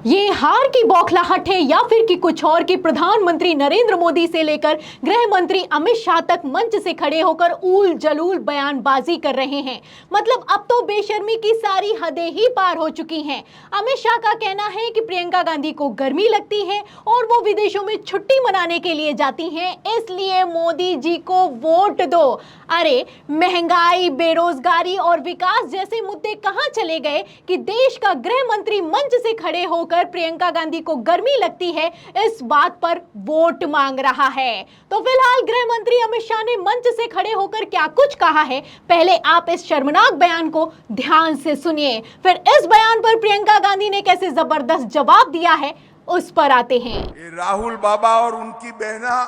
ये हार की बौखलाहट है या फिर कि कुछ और कि प्रधानमंत्री नरेंद्र मोदी से लेकर गृह मंत्री अमित शाह तक मंच से खड़े होकर ऊल जलूल बयानबाजी कर रहे हैं। मतलब अब तो बेशर्मी की सारी हदें ही पार हो चुकी हैं। अमित शाह का कहना है कि प्रियंका गांधी को गर्मी लगती है और वो विदेशों में छुट्टी मनाने के लिए जाती हैं, इसलिए मोदी जी को वोट दो। अरे महंगाई, बेरोजगारी और विकास जैसे मुद्दे कहां चले गए कि देश का गृह मंत्री मंच से खड़े होकर प्रियंका गांधी को गर्मी लगती है इस बात पर वोट मांग रहा है। तो फिलहाल गृह मंत्री अमित शाह ने मंच से खड़े होकर क्या कुछ कहा है, पहले आप इस शर्मनाक बयान को ध्यान से सुनिए, फिर इस बयान पर प्रियंका गांधी ने कैसे जबरदस्त जवाब दिया है उस पर आते हैं। राहुल बाबा और उनकी बहना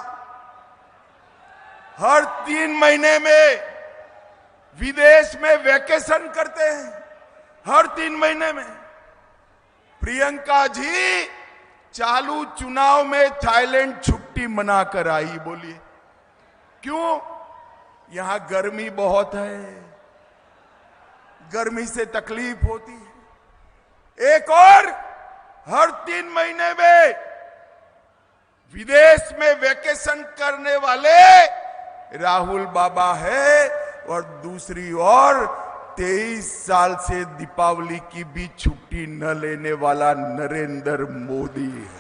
हर 3 महीने में विदेश में वैकेशन करते हैं, हर 3 महीने में। प्रियंका जी चालू चुनाव में थाईलैंड छुट्टी मनाकर आई। बोलिए क्यों? यहां गर्मी बहुत है, गर्मी से तकलीफ होती है। एक और हर 3 महीने में विदेश में वैकेशन करने वाले राहुल बाबा है और दूसरी ओर 23 साल से दीपावली की भी छुट्टी न लेने वाला नरेंद्र मोदी है।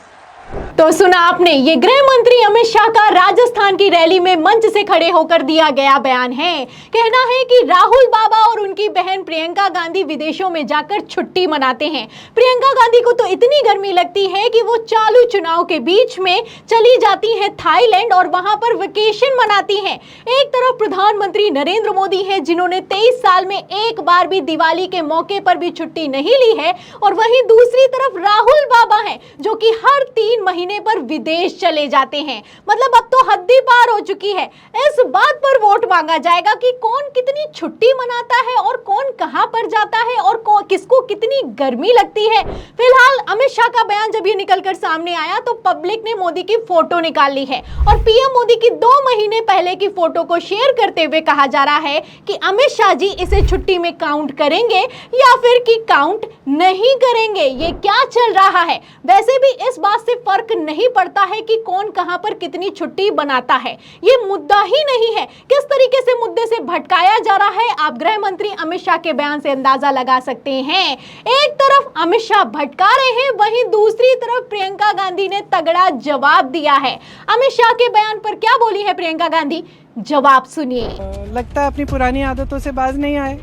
तो सुना आपने, ये गृह मंत्री अमित शाह का राजस्थान की रैली में मंच से खड़े होकर दिया गया बयान है। कहना है कि राहुल बाबा और उनकी बहन प्रियंका गांधी विदेशों में जाकर छुट्टी मनाते हैं। प्रियंका गांधी को तो इतनी गर्मी लगती है कि वो चालू चुनाव के बीच में चली जाती हैं थाईलैंड और वहां पर वेकेशन मनाती हैं। एक तरफ प्रधानमंत्री नरेंद्र मोदी हैं जिन्होंने 23 साल में एक बार भी दिवाली के मौके पर भी छुट्टी नहीं ली है, और वहीं दूसरी तरफ राहुल बाबा हैं जो कि हर 3 महीने पर विदेश चले जाते हैं। मतलब अब तो हद ही पार हो चुकी है। इस बात पर वोट मांगा जाएगा कि कौन कितनी छुट्टी मनाता है और कौन कहां पर जाता है और किसको कितनी गर्मी लगती है। फिलहाल अमित शाह का बयान जब ये निकलकर सामने आया तो पब्लिक ने मोदी की फोटो निकाल ली है और पीएम मोदी की 2 महीने पहले की फोटो को शेयर करते हुए कहा जा रहा है कि अमित शाह जी इसे छुट्टी में काउंट करेंगे या फिर कि काउंट नहीं करेंगे। ये क्या चल रहा है? वैसे भी इस बात से फर्क नहीं पड़ता है कि कौन कहां पर कितनी छुट्टी बनाता है, ये मुद्दा ही नहीं है। किस तरीके से मुद्दे से भटकाया जा रहा है आप गृह मंत्री अमित शाह के बयान से अंदाजा लगा सकते हैं। एक तरफ अमित शाह भटका रहे हैं, वहीं दूसरी तरफ प्रियंका गांधी ने तगड़ा जवाब दिया है। अमित शाह के बयान पर क्या बोली है प्रियंका गांधी, जवाब सुनिए। लगता है अपनी पुरानी आदतों से बाज नहीं आए,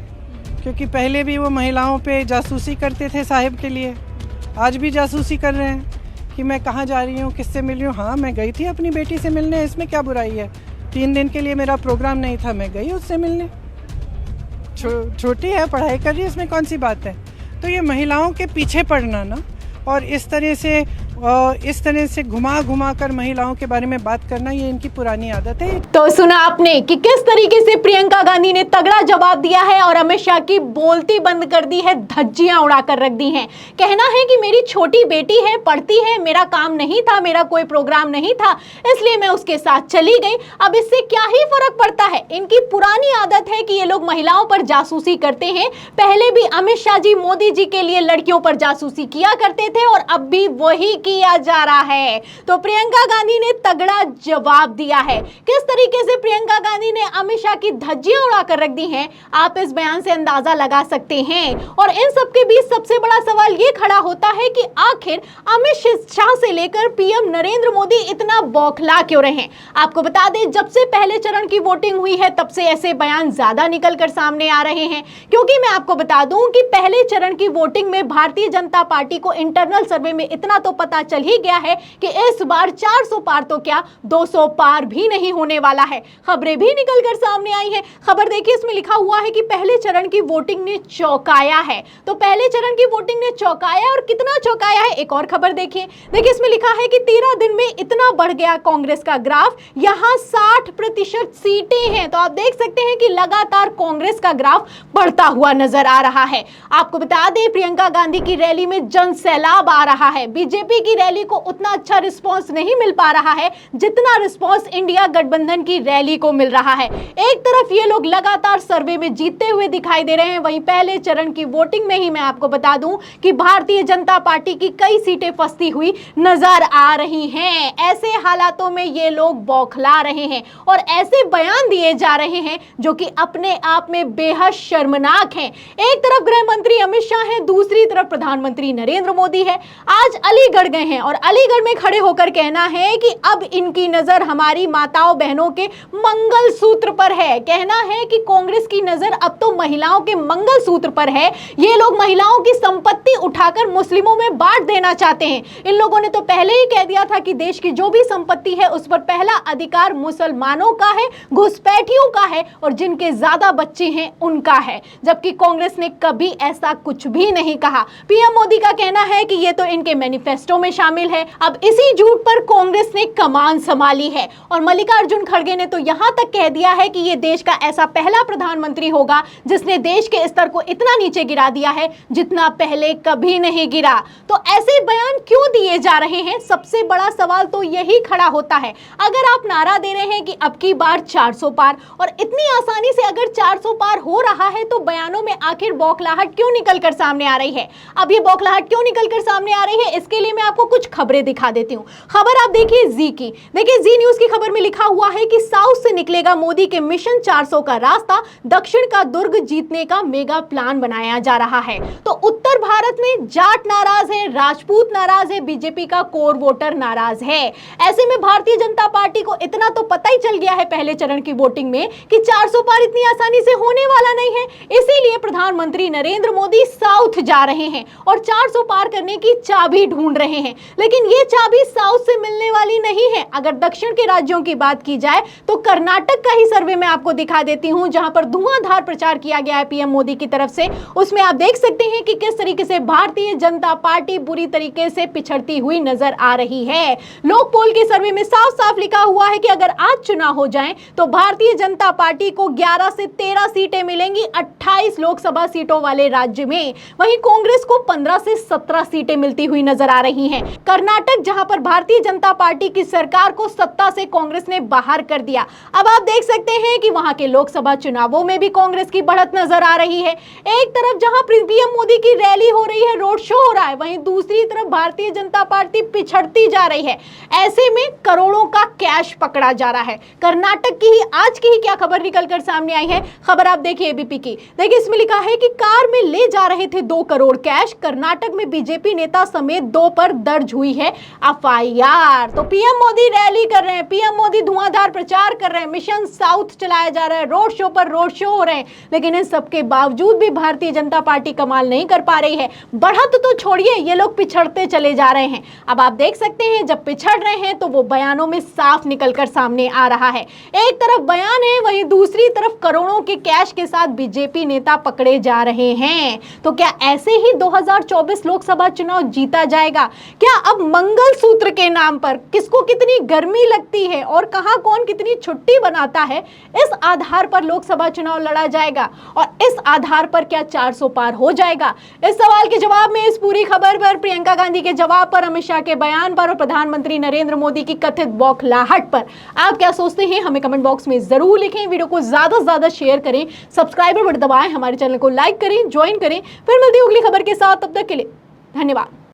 क्योंकि पहले भी वो महिलाओं पे जासूसी करते थे साहिब के लिए, आज भी जासूसी कर रहे हैं कि मैं कहाँ जा रही हूँ, किससे मिल रही हूँ। हाँ, मैं गई थी अपनी बेटी से मिलने, इसमें क्या बुराई है? 3 दिन के लिए मेरा प्रोग्राम नहीं था, मैं गई उससे मिलने। छोटी है, पढ़ाई कर रही है, इसमें कौन सी बात है? तो ये महिलाओं के पीछे पड़ना ना, और इस तरह से घुमा घुमा कर महिलाओं के बारे में बात करना, ये इनकी पुरानी आदत है। तो सुना आपने कि किस तरीके से प्रियंका गांधी ने तगड़ा जवाब दिया है और अमित शाह की बोलती बंद कर दी है, धज्जियां उड़ाकर रख दी हैं। कहना है कि मेरी छोटी बेटी है, पढ़ती है, मेरा काम नहीं था, मेरा कोई प्रोग्राम नहीं था, इसलिए मैं उसके साथ चली गई। अब इससे क्या ही फर्क पड़ता है? इनकी पुरानी आदत है कि ये लोग महिलाओं पर जासूसी करते हैं। पहले भी अमित शाह जी मोदी जी के लिए लड़कियों पर जासूसी किया करते थे और अब भी वही किया जा रहा है। तो प्रियंका गांधी ने तगड़ा जवाब दिया है। किस तरीके से प्रियंका गांधी ने अमित शाह की धज्जियां उड़ाकर रख दी हैं, आप इस बयान से अंदाजा लगा सकते हैं। और इन सबके बीच सबसे बड़ा सवाल ये खड़ा होता है कि आखिर अमित शाह से लेकर पीएम नरेंद्र मोदी इतना बौखला क्यों रहे हैं। आपको बता दें, जब से पहले चरण की वोटिंग हुई है तब से ऐसे बयान ज्यादा निकलकर सामने आ रहे हैं, क्योंकि मैं आपको बता दूं कि पहले चरण की वोटिंग में भारतीय जनता पार्टी को इंटरनल सर्वे में इतना तो पता चल ही गया है कि इस बार 400 पार तो क्या 200 पार भी नहीं होने वाला है। खबरें भी निकलकर सामने आई हैं। खबर देखिए, इसमें लिखा हुआ है कि पहले चरण की वोटिंग ने चौंकाया है। तो पहले चरण की वोटिंग ने चौंकाया, और कितना चौंकाया है एक और खबर देखिए। इसमें लिखा है कि 13 दिन में इतना बढ़ गया कांग्रेस का ग्राफ, यहां 60% सीटें हैं। तो आप देख सकते हैं कि लगातार कांग्रेस का ग्राफ बढ़ता हुआ नजर आ रहा है। आपको बता दें, प्रियंका गांधी की रैली में जन सैलाब आ रहा है। बीजेपी की रैली को उतना अच्छा रिस्पांस नहीं मिल पा रहा है जितना रिस्पांस इंडिया गठबंधन की रैली को मिल रहा है। एक तरफ ये लोग लगातार सर्वे में जीतते हुए दिखाई दे रहे हैं, वहीं पहले चरण की वोटिंग में ही मैं आपको बता दूं कि भारतीय जनता पार्टी की कई सीटें फंसती हुई नजर आ रही हैं। ऐसे हालातों में ये लोग बौखला रहे हैं और ऐसे बयान दिए जा रहे हैं जो कि अपने आप में बेहद शर्मनाक हैं। एक तरफ गृह मंत्री अमित शाह हैं, दूसरी तरफ प्रधानमंत्री नरेंद्र मोदी है। आज अलीगढ़ गए हैं और अलीगढ़ में खड़े होकर कहना है कि अब इनकी नजर हमारी माताओं बहनों के मंगलसूत्र पर है। कहना है कि कांग्रेस की नजर अब तो महिलाओं के मंगलसूत्र पर है। ये लोग महिलाओं की संपत्ति उठाकर मुस्लिमों में बांट देना चाहते हैं। इन लोगों ने तो पहले ही कह दिया था कि देश की जो भी संपत्ति है उस पर पहला अधिकार मुसलमानों का है, घुसपैठियों का है और जिनके ज्यादा बच्चे हैं उनका है, जबकि कांग्रेस ने कभी ऐसा कुछ भी नहीं कहा। पीएम मोदी का कहना है कि ये तो इनके मैनिफेस्टो में शामिल है। अब इसी झूठ पर कांग्रेस ने कमान संभाली है और मल्लिकार्जुन खड़गे ने तो यहां तक कह दिया है कि ये देश का ऐसा पहला प्रधानमंत्री होगा जिसने देश के स्तर को इतना नीचे गिरा दिया है जितना पहले कभी नहीं गिरा। तो ऐसे बयान क्यों दिए जा रहे हैं? सबसे बड़ा सवाल तो यही खड़ा होता है। अगर आप नारा दे रहे हैं कि अब की बार 400 पार और इतनी आसानी से अगर 400 पार हो रहा है तो बयानों में आखिर बौखलाहट क्यों निकलकर सामने आ रही है? अब ये बौखलाहट क्यों निकलकर सामने आ रही है, इसके लिए मैं आपको कुछ खबरें दिखा देती हूँ। खबर आप देखिए जी की। देखिए जी न्यूज की खबर में लिखा हुआ है कि साउथ से निकलेगा मोदी के मिशन 400 का रास्ता, दक्षिण का दुर्ग जीतने का मेगा प्लान बनाया जा रहा है। तो उत्तर भारत में जाट नाराज है, राजपूत नाराज है, बीजेपी का कोर वोटर नाराज है। ऐसे में भारतीय जनता पार्टी को इतना तो पता ही चल गया है पहले चरण की वोटिंग में कि 400 पार इतनी आसानी से होने वाला नहीं है। इसीलिए प्रधानमंत्री नरेंद्र मोदी साउथ जा रहे हैं और 400 पार करने की चाबी ढूंढ रहे हैं। लेकिन ये चाबी साउथ से मिलने वाली नहीं है। अगर दक्षिण के राज्यों की बात की जाए तो कर्नाटक का ही सर्वे मैं आपको दिखा देती हूं, जहां पर धुआंधार प्रचार किया गया है पीएम मोदी की तरफ से। उसमें आप देख सकते हैं कि किस तरीके से भारतीय जनता पार्टी बुरी तरीके से पिछड़ती हुई नजर आ रही है। लोक पोल के सर्वे में साफ साफ लिखा हुआ है कि अगर आज चुनाव हो जाए तो भारतीय जनता पार्टी को 11 से 13 सीटें मिलेंगी 28 लोकसभा सीटों वाले राज्य में। वहीं कांग्रेस को 15 से 17 सीटें मिलती हुई नजर आ रही हैं। कर्नाटक, जहां पर भारतीय जनता पार्टी की सरकार को सत्ता से कांग्रेस ने बाहर कर दिया, अब आप देख सकते हैं कि वहां के लोकसभा चुनावों में भी कांग्रेस की बढ़त नजर आ रही है। एक तरफ जहां पीएम मोदी की रैली हो रही है, रोड शो हो रहा है, वहीं दूसरी तरफ भारतीय जनता पार्टी पिछड़ती जा रही है। ऐसे में करोड़ों का कैश पकड़ा जा रहा है। कर्नाटक की ही आज की ही क्या खबर निकलकर सामने आई है, खबर आप देखिए एबीपी की। देखिए इसमें लिखा है कि कार में ले जा रहे थे 2 करोड़ कैश, कर्नाटक में बीजेपी नेता समेत 2 पर दर्ज हुई है एफआईआर। तो पीएम मोदी रैली कर रहे हैं, पीएम मोदी धुआंधार प्रचार कर रहे हैं, मिशन साउथ चलाया जा रहा है, रोड शो पर रोड शो हो रहे हैं, लेकिन इन सबके बावजूद भी भारतीय जनता पार्टी कमाल नहीं कर पा रही है। बढ़त तो छोड़िए, ये लोग पिछड़ते चले जा रहे हैं। अब आप देख सकते हैं जब पिछड़ रहे हैं तो वो बयानों में साफ निकलकर सामने आ रहा है। एक तरफ बयान है, वहीं दूसरी तरफ करोड़ों के कैश के साथ बीजेपी नेता पकड़े जा रहे हैं। तो क्या ऐसे ही 2024 लोकसभा चुनाव जीता जाएगा? क्या अब मंगलसूत्र के नाम पर किसको कितनी गर्मी लगती है और कहां कौन कितनी छुट्टी बनाता है, इस आधार पर लोकसभा चुनाव लड़ा जाएगा और इस आधार पर क्या 400 पार हो जाएगा? इस सवाल के जवाब में, इस पूरी खबर पर, प्रियंका गांधी के जवाब पर, अमित शाह के बयान पर और प्रधानमंत्री नरेंद्र मोदी की कथित बौखलाहट पर आप क्या सोचते हैं हमें कमेंट बॉक्स में जरूर लिखें। वीडियो को ज्यादा से ज्यादा शेयर करें, सब्सक्राइबर बटन दबाएं, हमारे चैनल को लाइक करें, ज्वाइन करें। फिर मिलती है अगली खबर के साथ, तब तक के लिए धन्यवाद।